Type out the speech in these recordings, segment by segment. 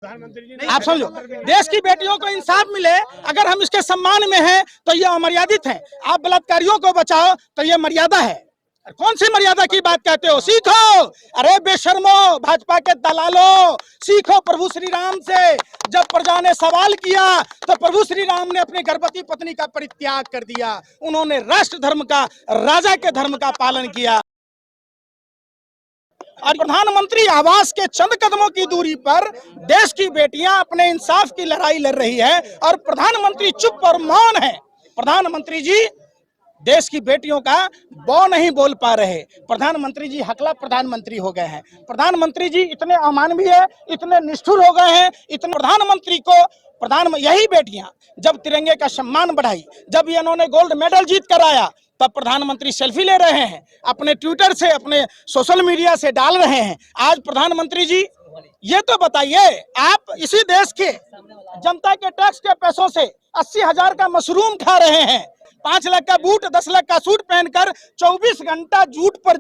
आप समझो, देश की बेटियों को इंसाफ मिले, अगर हम इसके सम्मान में हैं तो ये अमर्यादित है। आप बलात्कारियों को बचाओ तो ये मर्यादा है। कौन सी मर्यादा की बात कहते हो? सीखो, अरे बेशर्मो, भाजपा के दलालों, सीखो प्रभु श्री राम से। जब प्रजा ने सवाल किया तो प्रभु श्री राम ने अपनी गर्भवती पत्नी का परित्याग कर दिया। उन्होंने राष्ट्र धर्म का, राजा के धर्म का पालन किया। और प्रधानमंत्री आवास के चंद कदमों की दूरी पर देश की बेटियां अपने इंसाफ की लड़ाई लड़ रही है और प्रधानमंत्री चुप और मौन है। प्रधानमंत्री जी देश की बेटियों का बौ नहीं बोल पा रहे। प्रधानमंत्री जी हकला प्रधानमंत्री हो गए हैं। प्रधानमंत्री जी इतने अमानवीय, इतने निष्ठुर हो गए हैं। इतने प्रधानमंत्री को यही बेटियां जब तिरंगे का सम्मान बढ़ाई, जब इन्होंने गोल्ड मेडल जीत कर आया, तब प्रधानमंत्री सेल्फी ले रहे हैं, अपने ट्विटर से, अपने सोशल मीडिया से डाल रहे हैं। आज प्रधानमंत्री जी ये तो बताइए, आप इसी देश के जनता के टैक्स के पैसों से 80,000 का मशरूम खा रहे हैं, 5 लाख का बूट, 10 लाख का सूट पहनकर 24 घंटा झूठ पर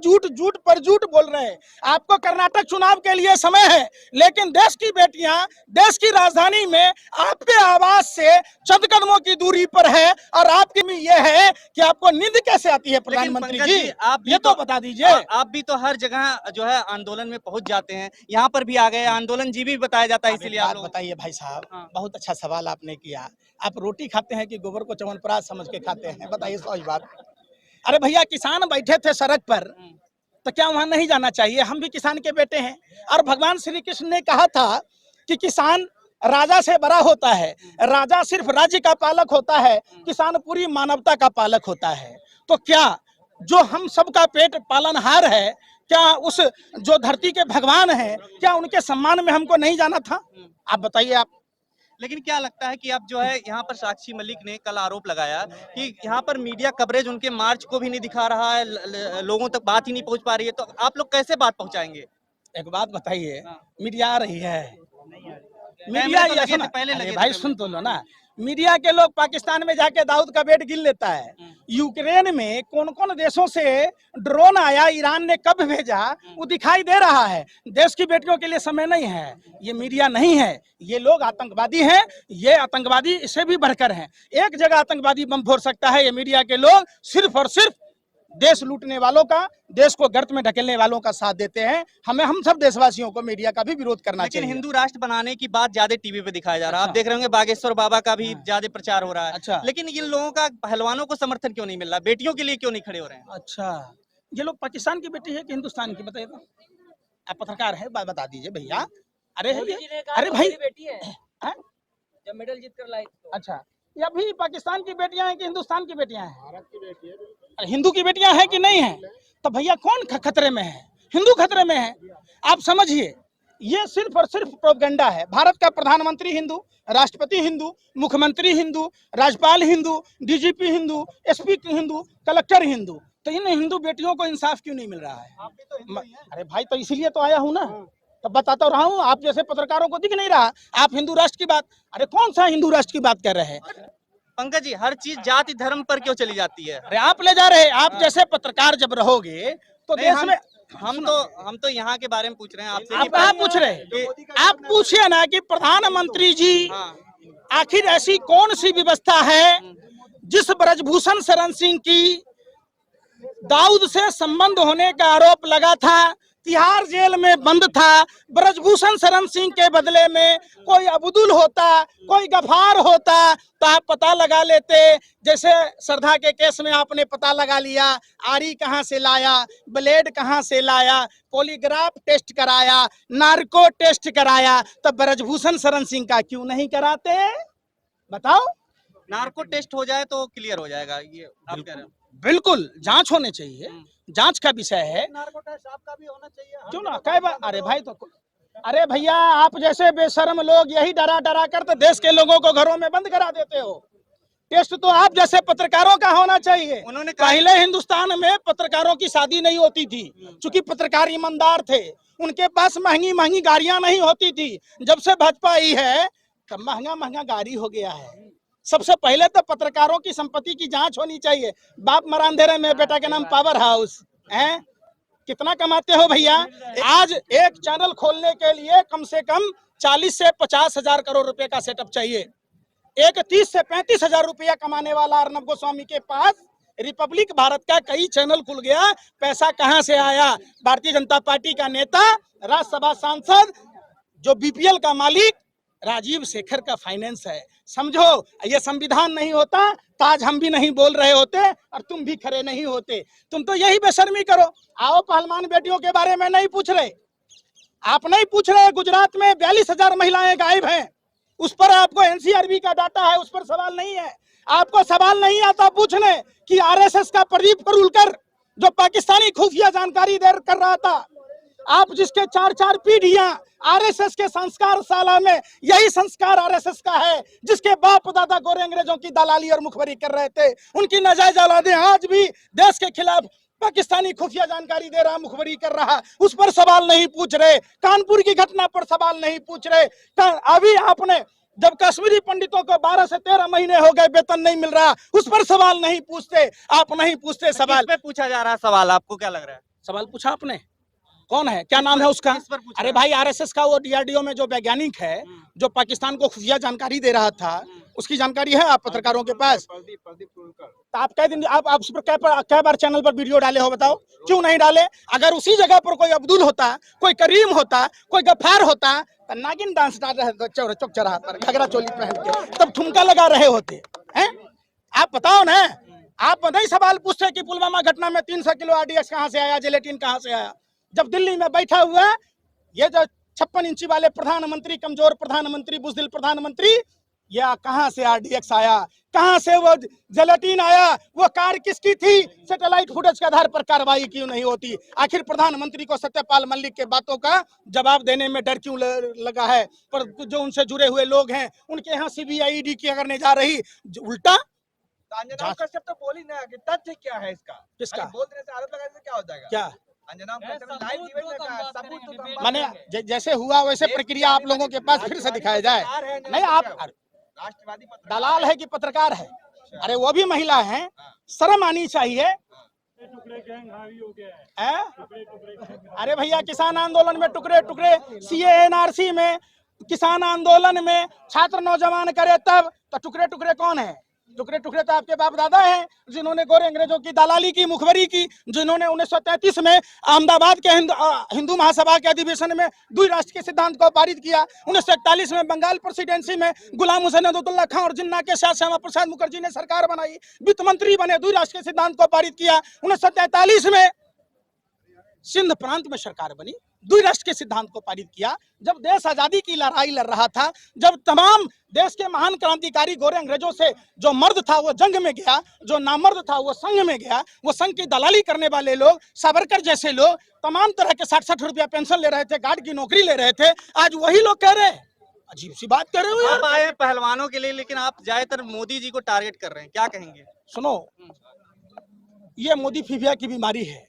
झूठ बोल रहे हैं। आपको कर्नाटक चुनाव के लिए समय है, लेकिन देश की बेटियां देश की राजधानी में आपके आवास से चंद कदमों की दूरी पर है और आपकी में यह है कि आपको नींद कैसे आती है? प्रधानमंत्री जी आप ये तो बता दीजिए। आप भी तो हर जगह जो है आंदोलन में पहुंच जाते हैं, यहाँ पर भी आ गए, आंदोलन जी भी बताया जाता है, इसीलिए आप बताइए भाई साहब। बहुत अच्छा सवाल आपने किया। आप रोटी खाते हैं कि गोबर को च्यवनप्राश समझ के खाते हैं? बताइए सही बात। अरे भैया, किसान बैठे थे सड़क पर, तो क्या वहां नहीं जाना चाहिए? हम भी किसान के बेटे हैं और भगवान श्री कृष्ण ने कहा था कि किसान राजा से बड़ा होता है, राजा सिर्फ राज्य का पालक होता है, किसान पूरी मानवता का पालक होता है। तो क्या जो हम सबका पेट पालनहार है, क्या उस जो धरती के भगवान हैं, क्या उनके सम्मान में हमको नहीं जाना था? आप बताइए। आप लेकिन क्या लगता है कि अब जो है यहाँ पर साक्षी मलिक ने कल आरोप लगाया कि यहाँ पर मीडिया कवरेज उनके मार्च को भी नहीं दिखा रहा है, लोगों तक बात ही नहीं पहुँच पा रही है, तो आप लोग कैसे बात पहुँचाएंगे? एक बात बताइए, मीडिया आ रही है, मीडिया तो लगे थे, पहले लगे भाई सुन तो लो ना। मीडिया के लोग पाकिस्तान में जाके दाऊद का बेड गिन लेता है। यूक्रेन में कौन कौन देशों से ड्रोन आया, ईरान ने कब भेजा, वो दिखाई दे रहा है। देश की बेटियों के लिए समय नहीं है, ये मीडिया नहीं है। ये लोग आतंकवादी हैं, ये आतंकवादी इससे भी बढ़कर हैं। एक जगह आतंकवादी बम फोड़ सकता है, ये मीडिया के लोग सिर्फ और सिर्फ देश लूटने वालों का, देश को गर्त में ढकेलने वालों का साथ देते हैं। हम सब देशवासियों को मीडिया का भी विरोध करना चाहिए। लेकिन हिंदू राष्ट्र बनाने की बात ज्यादा टीवी पे दिखाया जा रहा है। आप देख रहे होंगे बागेश्वर बाबा का भी ज्यादा प्रचार हो रहा है। अच्छा, लेकिन इन लोगों का, पहलवानों को समर्थन क्यों नहीं मिल रहा? बेटियों के लिए क्यों नहीं खड़े हो रहे हैं? अच्छा, ये लोग पाकिस्तान की बेटी है कि हिंदुस्तान की? बताइए तो। आप पत्रकार है, बता दीजिए भैया। अरे भाई बेटी है जब मेडल जीत कर लाई। अच्छा, ये अभी पाकिस्तान की बेटियां हैं कि हिंदुस्तान की बेटियां हैं? भारत की बेटी है। हिंदू की बेटियां हैं कि नहीं है? तो भैया कौन खतरे में है? हिंदू खतरे में है। आप समझिए, ये सिर्फ और सिर्फ प्रोपेगेंडा है। भारत का प्रधानमंत्री हिंदू, राष्ट्रपति हिंदू, मुख्यमंत्री हिंदू, राज्यपाल Hindu, DGP Hindu, SP Hindu, collector Hindu, तो इन हिंदू बेटियों को इंसाफ क्यों नहीं मिल रहा है? आप भी तो हिंदू ही हैं। अरे भाई, तो इसीलिए तो आया हूँ ना, तो बताता रहा हूँ। आप जैसे पत्रकारों को दिख नहीं रहा, आप हिंदू राष्ट्र की बात, अरे कौन सा हिंदू राष्ट्र की बात कर रहे हैं? पंकज जी, हर चीज जाति धर्म पर क्यों चली जाती है? अरे आप ले जा रहे हैं। आप जैसे पत्रकार जब रहोगे तो देश में हम तो यहाँ के बारे में पूछ रहे हैं आपसे। आप कहाँ पूछ रहे हैं? आप पूछिए ना कि प्रधानमंत्री जी आखिर ऐसी कौन सी व्यवस्था है जिस ब्रजभूषण शरण सिंह की दाऊद से संबंध होने का आरोप लगा था, तिहाड़ जेल में बंद था, ब्रजभूषण शरण सिंह के बदले में कोई अब्दुल होता, कोई गफार होता, तो आप पता लगा लेते। जैसे श्रद्धा के केस में आपने पता लगा लिया, आरी कहां से लाया, ब्लेड कहां से लाया, पॉलीग्राफ टेस्ट कराया, नार्को टेस्ट कराया, तब ब्रजभूषण शरण सिंह का क्यों नहीं कराते? बताओ। नार्को टेस्ट हो जाए तो क्लियर हो जाएगा, ये आप कह रहे हो? बिल्कुल, जांच होने चाहिए, जांच का विषय है। नार्को टेस्ट आपका भी होना चाहिए। क्यों ना? कई बार। अरे भाई, तो अरे भैया, आप जैसे बेशर्म लोग यही डरा कर तो देश के लोगों को घरों में बंद करा देते हो। टेस्ट तो आप जैसे पत्रकारों का होना चाहिए। उन्होंने पहले हिंदुस्तान में पत्रकारों की शादी नहीं होती थी, क्योंकि पत्रकार ईमानदार थे, उनके पास महंगी महंगी गाड़ियां नहीं होती थी। जब से भाजपा आई है तब महंगा महंगा गाड़ी हो गया है। सबसे पहले तो पत्रकारों की संपत्ति की जांच होनी चाहिए। बाप मरान दे रहे, मेरे बेटा के नाम पावर हाउस है, कितना कमाते हो भैया? आज एक चैनल खोलने के लिए कम से कम 40 से 50 हजार करोड़ रुपए का सेटअप चाहिए। एक 30 से 35 हजार रुपया कमाने वाला अर्नब गोस्वामी के पास रिपब्लिक भारत का कई चैनल खुल गया। पैसा कहां से आया? भारतीय जनता पार्टी का नेता, राज्यसभा सांसद, जो बीपीएल का मालिक राजीव शेखर का फाइनेंस है। समझो, ये संविधान नहीं होता तो आज हम भी नहीं बोल रहे होते और तुम भी खड़े नहीं होते। तुम तो यही बेशर्मी करो। आओ, पहलवान बेटियों के बारे में नहीं पूछ रहे, आप नहीं पूछ रहे। गुजरात में 42,000 महिलाएं गायब हैं, उस पर आपको एनसीआरबी का डाटा है, उस पर सवाल नहीं है। आपको सवाल नहीं आता पूछने कि आरएसएस का प्रदीप करूलकर जो पाकिस्तानी खुफिया जानकारी दे कर रहा था, आप जिसके 4-4 पीढ़ियां आरएसएस के संस्कार शाला में, यही संस्कार आरएसएस का है, जिसके बाप दादा गोरे अंग्रेजों की दलाली और मुखबरी कर रहे थे, उनकी नाजायज औलादें आज भी देश के खिलाफ पाकिस्तानी खुफिया जानकारी दे रहा, मुखबरी कर रहा, उस पर सवाल नहीं पूछ रहे। कानपुर की घटना पर सवाल नहीं पूछ रहे। अभी आपने जब कश्मीरी पंडितों को 12 से 13 महीने हो गए वेतन नहीं मिल रहा, उस पर सवाल नहीं पूछते। आप नहीं पूछते सवाल। पे पूछा जा रहा है सवाल, आपको क्या लग रहा है? सवाल पूछा आपने, कौन है, क्या नाम है उसका? अरे भाई, आरएसएस का वो डीआरडीओ में जो वैज्ञानिक है, जो पाकिस्तान को खुफिया जानकारी दे रहा था, उसकी जानकारी है आप पत्रकारों के पास? तो आप कह दिन आप उस पर क्या बार चैनल पर वीडियो डाले हो, बताओ क्यों नहीं डाले? अगर उसी जगह पर कोई अब्दुल होता, कोई करीम होता, कोई गफ्फार होता, तो नागिन डांस डाल रहे चौक चौराहा पर घगरा चोली पहन के, तब ठुमका लगा रहे होते हैं। आप बताओ ना, आप नहीं सवाल पूछते कि पुलवामा घटना में 300 किलो आरडीएक्स कहाँ से आया, जिलेटिन कहाँ से आया? जब दिल्ली में बैठा हुआ ये जो 56 इंची वाले प्रधानमंत्री, कमजोर प्रधानमंत्री, बुज़दिल प्रधानमंत्री, या कहां से आरडीएक्स आया, कहां से वो जिलेटिन आया, वो कार किसकी थी? सैटेलाइट फुटेज के आधार पर कार्रवाई क्यों नहीं होती? आखिर प्रधानमंत्री को सत्यपाल मलिक के बातों का जवाब देने में डर क्यों लगा है? पर जो उनसे जुड़े हुए लोग हैं, उनके यहाँ सीबीआई ईडी की अगर नहीं जा रही, उल्टा कश्यप तो बोल ही ना कि तथ्य क्या है इसका? किसका? बोल देने से, आरोप लगाने से क्या हो जाएगा? क्या माने जैसे हुआ वैसे प्रक्रिया आप लोगों के पास फिर से दिखाया जाए। नहीं, आप राष्ट्रवादी दलाल है कि पत्रकार है? अरे वो भी महिला है, शर्म आनी चाहिए। अरे भैया, किसान आंदोलन में टुकड़े टुकड़े, सीए एनआरसी में, किसान आंदोलन में छात्र नौजवान करे तब, तो टुकड़े टुकड़े कौन है? टुकड़े टुकड़े तो आपके बाप दादा हैं, जिन्होंने गोरे अंग्रेजों की दलाली की, मुखबरी की, जिन्होंने 1933 में अहमदाबाद के हिंदू महासभा के अधिवेशन में द्वि राष्ट्र के सिद्धांत को पारित किया। 1941 में बंगाल प्रेसिडेंसी में गुलाम हुसैन अब्दुल्ला खां और जिन्ना के साथ श्यामा प्रसाद मुखर्जी ने सरकार बनाई, वित्त मंत्री बने, द्वि राष्ट्र के सिद्धांत को पारित किया। 1943 में सिंध प्रांत में सरकार बनी, द्वि राष्ट्र के सिद्धांत को पारित किया। जब देश आजादी की लड़ाई लड़ रहा था, जब तमाम देश के महान क्रांतिकारी गोरे अंग्रेजों से, जो मर्द था वो जंग में गया, जो नामर्द था वो संघ में गया, वो संघ की दलाली करने वाले लोग, सावरकर जैसे लोग तमाम तरह के 60-60 रुपया पेंशन ले रहे थे, गार्ड की नौकरी ले रहे थे, आज वही लोग कह रहे हैं। अजीब सी बात कर रहे हो यार। आप आए पहलवानों के लिए, लेकिन आप ज्यादातर मोदी जी को टारगेट कर रहे हैं, क्या कहेंगे? सुनो, ये मोदी फीफिया की बीमारी है।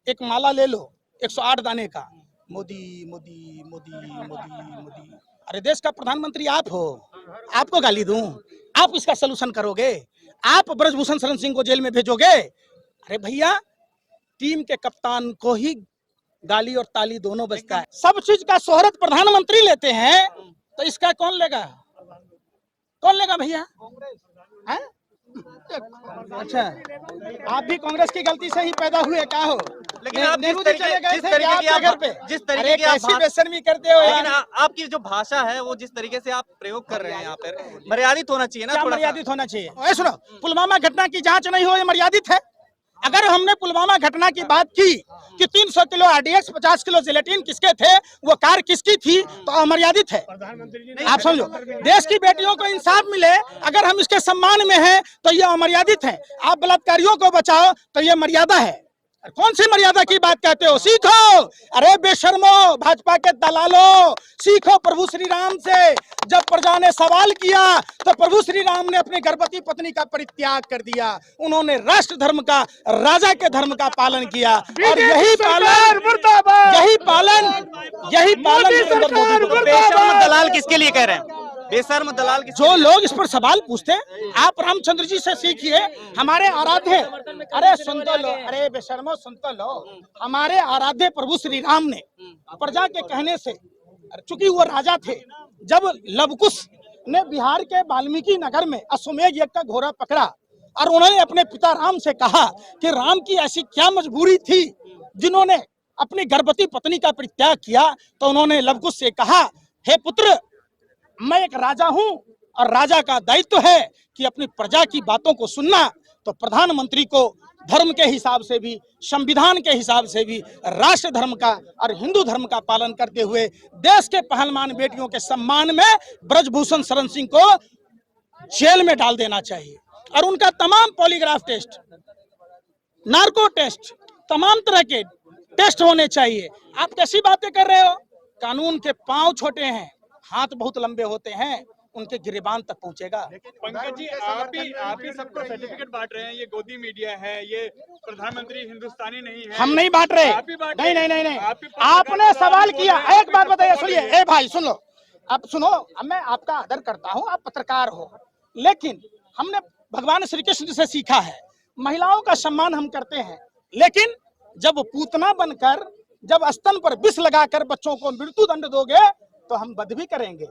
एक माला ले लो 108 दाने का, मोदी मोदी मोदी मोदी मोदी। अरे देश का प्रधानमंत्री आप हो, आपको गाली दूं? आप इसका सलूशन करोगे? आप ब्रजभूषण शरण सिंह को जेल में भेजोगे? अरे भैया, टीम के कप्तान को ही गाली और ताली दोनों बजता है। सब चीज का शोहरत प्रधानमंत्री लेते हैं, तो इसका कौन लेगा? कौन लेगा भैया? हैं? अच्छा, आप भी कांग्रेस की गलती से ही पैदा हुए क्या हो? लेकिन आप नेहरू जी चले गए थे जिस तरीके की घर पे, जिस तरीके की कैसी बेशर्मी करते हो लेकिन यार। आपकी जो भाषा है, वो जिस तरीके से आप प्रयोग कर रहे हैं यहाँ पर, मर्यादित होना चाहिए ना, क्या थोड़ा सा। मर्यादित होना चाहिए? सुनो, पुलवामा घटना की जांच नहीं हो, ये मर्यादित है? अगर हमने पुलवामा घटना की बात की कि 300 किलो आरडीएक्स, 50 किलो जिलेटिन किसके थे, वो कार किसकी थी, तो अमर्यादित है। आप समझो, देश की बेटियों को इंसाफ मिले, अगर हम इसके सम्मान में हैं तो ये अमर्यादित है। आप बलात्कारियों को बचाओ तो ये मर्यादा है। कौन सी मर्यादा की बात कहते हो? सीखो। अरे बेशर्मो, भाजपा के दलालों, सीखो प्रभु श्री राम से। जब प्रजा ने सवाल किया तो प्रभु श्री राम ने अपनी गर्भवती पत्नी का परित्याग कर दिया। उन्होंने राष्ट्र धर्म का, राजा के धर्म का पालन किया, और यही पालन दलाल किसके लिए कह रहे हैं? बेशर्म दलाल की जो लोग इस पर सवाल पूछते हैं, आप रामचंद्र जी से सीखिए, हमारे आराध्य, अरे सुन तो लो, अरे बेशर्मो सुन तो लो, हमारे आराध्य प्रभु श्री राम ने प्रजा के कहने से, चूंकि वो राजा थे, जब लवकुश ने बिहार के वाल्मीकि नगर में अश्वमेध यज्ञ का घोड़ा पकड़ा और उन्होंने अपने पिता राम से कहा कि राम की ऐसी क्या मजबूरी थी जिन्होंने अपनी गर्भवती पत्नी का परित्याग किया, तो उन्होंने लवकुश से कहा, हे पुत्र, मैं एक राजा हूं और राजा का दायित्व है कि अपनी प्रजा की बातों को सुनना। तो प्रधानमंत्री को धर्म के हिसाब से भी, संविधान के हिसाब से भी, राष्ट्र धर्म का और हिंदू धर्म का पालन करते हुए देश के पहलवान बेटियों के सम्मान में ब्रजभूषण शरण सिंह को जेल में डाल देना चाहिए और उनका तमाम पॉलीग्राफ टेस्ट, नार्को टेस्ट, तमाम तरह के टेस्ट होने चाहिए। आप कैसी बातें कर रहे हो? कानून के पांव छोटे हैं, हाथ बहुत लंबे होते हैं, उनके गिरेबान तक पहुंचेगा। पंकज जी, आप ही सबको सर्टिफिकेट बांट रहे हैं, ये गोदी मीडिया है, ये प्रधानमंत्री हिंदुस्तानी नहीं है। हम नहीं बांट रहे, नहीं नहीं नहीं नहीं, आपने सवाल किया। एक बात बताइए, सुनिए, ए भाई सुन लो, आप सुनो, मैं आपका आदर करता हूँ, आप पत्रकार हो, लेकिन हमने भगवान श्री कृष्ण से सीखा है, महिलाओं का सम्मान हम करते हैं, लेकिन जब पूतना बनकर, जब स्तन पर विष लगाकर बच्चों को मृत्यु दंड दोगे तो हम वध भी करेंगे।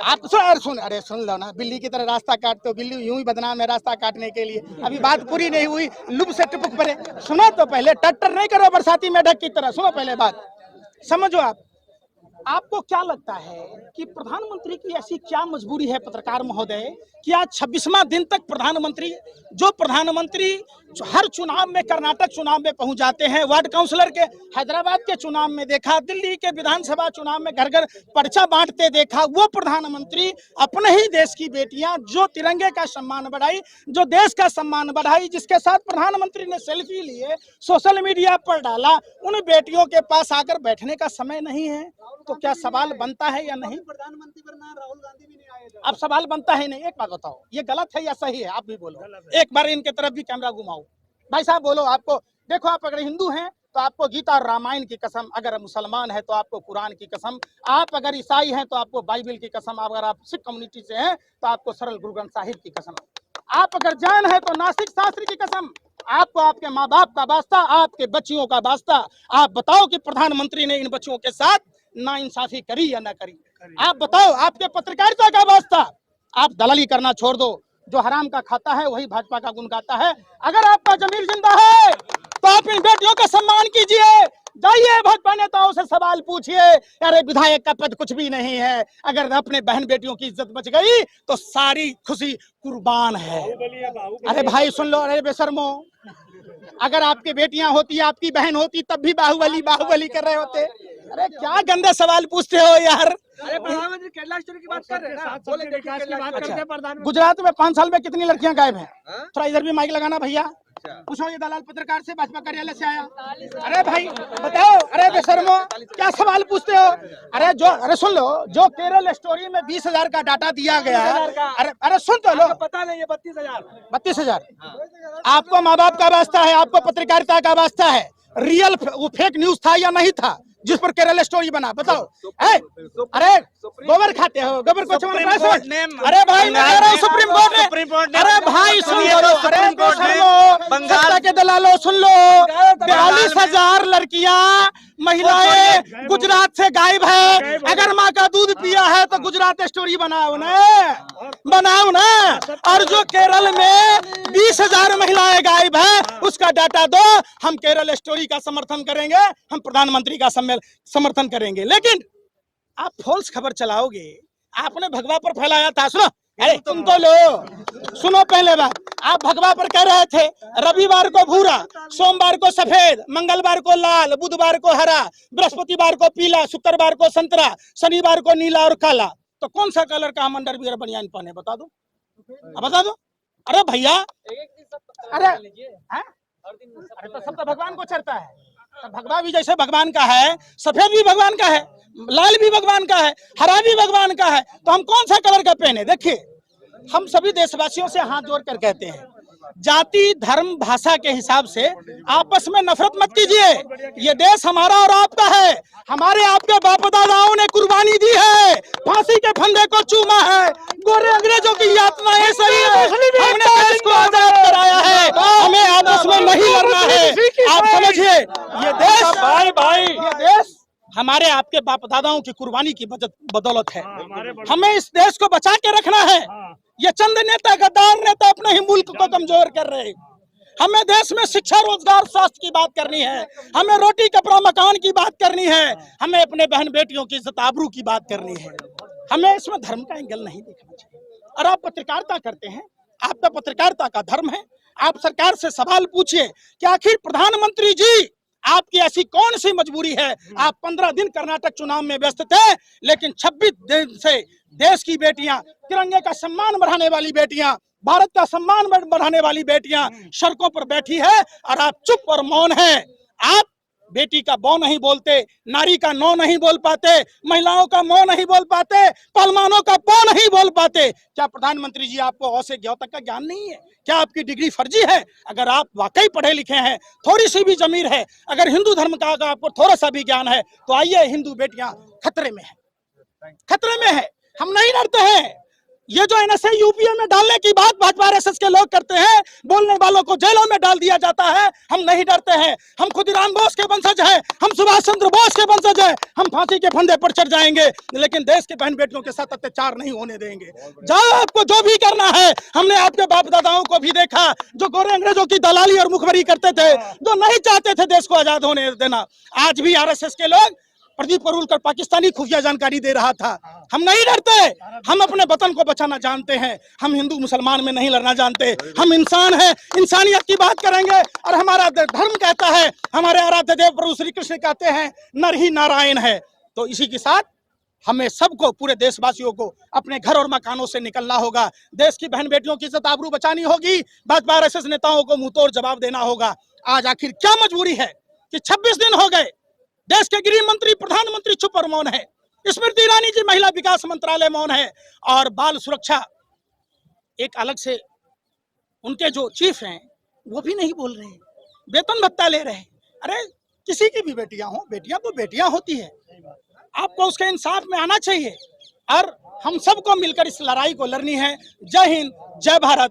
आप अरे सुन लो ना, बिल्ली की तरह रास्ता काटते हो, बिल्ली यूं ही बदनाम है रास्ता काटने के लिए। अभी बात पूरी नहीं हुई, लुभ से टपक पड़े। सुनो तो पहले, टट्टर नहीं करो बरसाती मेढक की तरह, सुनो पहले बात, समझो। आपको क्या लगता है कि प्रधानमंत्री की ऐसी क्या मजबूरी है पत्रकार महोदय कि आज 26वां दिन तक प्रधानमंत्री हर चुनाव में, कर्नाटक चुनाव में पहुंच जाते हैं, वार्ड काउंसलर के हैदराबाद के चुनाव में देखा, दिल्ली के विधानसभा चुनाव में घर घर पर्चा बांटते देखा, वो प्रधानमंत्री अपने ही देश की बेटियां, जो तिरंगे का सम्मान बढ़ाई, जो देश का सम्मान बढ़ाई, जिसके साथ प्रधानमंत्री ने सेल्फी लिए, सोशल मीडिया पर डाला, उन बेटियों के पास आकर बैठने का समय नहीं है। तो क्या सवाल बनता है या नहीं? प्रधानमंत्री बनना, राहुल गांधी भी नहीं आए। अब सवाल बनता है नहीं। एक बात बताओ, ये गलत है या सही है? आप भी बोलो, एक बार इनके तरफ भी कैमरा घुमाओ। भाई साहब बोलो, आपको देखो, आप अगर हिंदू हैं तो आपको गीता और रामायण की कसम, अगर मुसलमान है तो आपको कुरान की कसम, आप अगर ईसाई हैं तो आपको बाइबल की कसम, अगर आप सिख कम्युनिटी से हैं तो आपको सरल गुरु ग्रंथ साहिब की कसम, आप अगर जैन है तो नासिक शास्त्री की कसम, आपको आपके माँ बाप का वास्ता, आपके बच्चियों का वास्ता। आप बताओ कि प्रधानमंत्री ने इन बच्चियों के साथ नाइंसाफी करी या ना करी? आप बताओ, आपके पत्रकारिता का वास्ता। आप दलाली करना छोड़ दो, जो हराम का खाता है वही भाजपा का गुण गाता है। अगर आपका जमीर जिंदा है तो आप इन बेटियों का सम्मान कीजिए, जाइए भाजपा नेताओं से सवाल पूछिए। अरे विधायक का पद कुछ भी नहीं है, अगर अपने बहन बेटियों की इज्जत बच गई तो सारी खुशी कुर्बान है। अरे भाई सुन लो, अरे बेशर्मो, अगर आपकी बेटियां होती, आपकी बहन होती, तब भी बाहुबली बाहुबली कर रहे होते। अरे क्या गंदे सवाल पूछते हो यार। अरे प्रधानमंत्री केरला स्टोरी की बात कर रहे हैं ना, बोले देखिए केरला की बात करते हैं। गुजरात में 5 साल में कितनी लड़कियां गायब हैं? थोड़ा इधर भी माइक लगाना भैया, पूछो। ये दलाल पत्रकार से भाजपा कार्यालय से आया। अरे भाई बताओ, अरे बेशर्मो क्या सवाल पूछते हो? अरे सुन लो, जो केरल स्टोरी में 20,000 का डाटा दिया गया है, अरे सुन तो लो, पता नहीं है 32,000। आपको माँ बाप का वास्ता है, आपको पत्रकारिता का वास्ता है, रियल वो फेक न्यूज था या नहीं था जिस पर केरल स्टोरी बना? बताओ। अरे गोबर खाते हो, गोबर को अरे भाई मैं कह रहा हूँ सुप्रीम कोर्ट ने, अरे भाई सुन लो, सत्ता के दलालों सुन लो, 42,000 लड़कियां, महिलाएं गुजरात से गायब है। अगर माँ का दूध पिया है तो गुजरात स्टोरी बनाओ ना। और जो केरल में 20,000 महिलाएं गायब है, उसका डाटा दो। हम केरल स्टोरी का समर्थन करेंगे, हम प्रधानमंत्री का समर्थन करेंगे, लेकिन आप फॉल्स खबर चलाओगे। आपने भगवा पर फैलाया था, सुनो, अरे तुम तो लो, सुनो पहले बात। आप भगवा पर कह रहे थे रविवार को भूरा, सोमवार को सफेद, मंगलवार को लाल, बुधवार को हरा, बृहस्पतिवार को पीला, शुक्रवार को संतरा, शनिवार को नीला और काला। तो कौन सा कलर का हम अंडरवियर बनियान पहने? बता दो, बता दो। अरे भैया, अरे तो सब तो भगवान को चढ़ता है। तो भगवा भी जैसे भगवान का है, सफेद भी भगवान का है, लाल भी भगवान का है, हरा भी भगवान का है, तो हम कौन सा कलर का पहने? देखिए, हम सभी देशवासियों से हाथ जोड़कर कहते हैं जाति धर्म भाषा के हिसाब से आपस में नफरत मत कीजिए। ये देश हमारा और आपका है। हमारे आपके बाप दादाओं ने कुर्बानी दी है, फांसी के फंदे को चूमा है, गोरे अंग्रेजों की यातनाएं सही है, हमने देश को आजाद कराया है। हमें आपस में नहीं लड़ना है। आप समझिए, ये देश ये देश हमारे आपके बाप दादाओं की कुर्बानी की बदौलत है। हमें इस देश को बचा के रखना है। ये चंद नेता गद्दार नेता अपने ही मुल्क को कमजोर कर रहे हैं। हमें देश में शिक्षा रोजगार स्वास्थ्य की बात करनी है, हमें रोटी कपड़ा मकान की बात करनी है, हमें अपने बहन बेटियों की इज्जत आबरू की बात करनी है। हमें इसमें धर्म का एंगल नहीं देखना चाहिए। और आप पत्रकारिता करते हैं, आपका पत्रकारिता का धर्म है। आप सरकार से सवाल पूछिए कि आखिर प्रधानमंत्री जी आपकी ऐसी कौन सी मजबूरी है। आप 15 दिन कर्नाटक चुनाव में व्यस्त थे, लेकिन 26 दिन से देश की बेटियां, तिरंगे का सम्मान बढ़ाने वाली बेटियां, भारत का सम्मान बढ़ाने वाली बेटियां सड़कों पर बैठी है और आप चुप और मौन हैं। आप बेटी का बौ नहीं बोलते, नारी का नौ नहीं बोल पाते, महिलाओं का मौ नहीं बोल पाते, पहलवानों का पौ नहीं बोल पाते। क्या प्रधानमंत्री जी आपको औ से ज्ञ तक का ज्ञान नहीं है? क्या आपकी डिग्री फर्जी है? अगर आप वाकई पढ़े लिखे हैं, थोड़ी सी भी जमीर है, अगर हिंदू धर्म का अगर आपको थोड़ा सा भी ज्ञान है, तो आइए, हिंदू बेटियां खतरे में है, खतरे में है। हम नहीं डरते हैं। ये जो एनएसए यूपीए में डालने की बात भाजपा आरएसएस के लोग करते हैं, बोलने वालों को जेलों में डाल दिया जाता है, हम नहीं डरते हैं। हम खुदीराम बोस के वंशज हैं, हम सुभाष चंद्र बोस के वंशज हैं। हम फांसी के फंदे पर चढ़ जाएंगे, लेकिन देश के बहन बेटियों के साथ अत्याचार नहीं होने देंगे। जाओ, आपको जो भी करना है। हमने आपके बाप दादाओं को भी देखा, जो गोरे अंग्रेजों की दलाली और मुखबरी करते थे, जो नहीं चाहते थे देश को आजाद होने देना। आज भी आरएसएस के लोग, प्रदीप करूलकर पाकिस्तानी खुफिया जानकारी दे रहा था। हम नहीं डरते। हम अपने वतन को बचाना जानते हैं। हम हिंदू मुसलमान में नहीं लड़ना जानते। हम इंसान हैं, इंसानियत की बात करेंगे। और हमारा धर्म कहता है, हमारे आराध्य देव प्रभु श्री कृष्ण कहते हैं, नर ही नारायण है। तो इसी के साथ हमें सबको, पूरे देशवासियों को अपने घर और मकानों से निकलना होगा। देश की बहन बेटियों की इज्जत आबरू बचानी होगी। भाजपा आरएसएस नेताओं को मुंहतोड़ जवाब देना होगा। आज आखिर क्या मजबूरी है कि 26 दिन हो गए, देश के गृह मंत्री प्रधानमंत्री चुप और मौन है, स्मृति ईरानी जी महिला विकास मंत्रालय मौन है, और बाल सुरक्षा एक अलग से उनके जो चीफ हैं वो भी नहीं बोल रहे हैं, वेतन भत्ता ले रहे हैं। अरे किसी की भी बेटियां हो, बेटियां तो बेटियां होती है। आपको उसके इंसाफ में आना चाहिए और हम सबको मिलकर इस लड़ाई को लड़नी है। जय हिंद, जय भारत।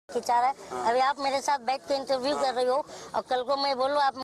खिंचा रहा है। अभी आप मेरे साथ बैठ के इंटरव्यू कर रही हो और कल को मैं बोलूँ आप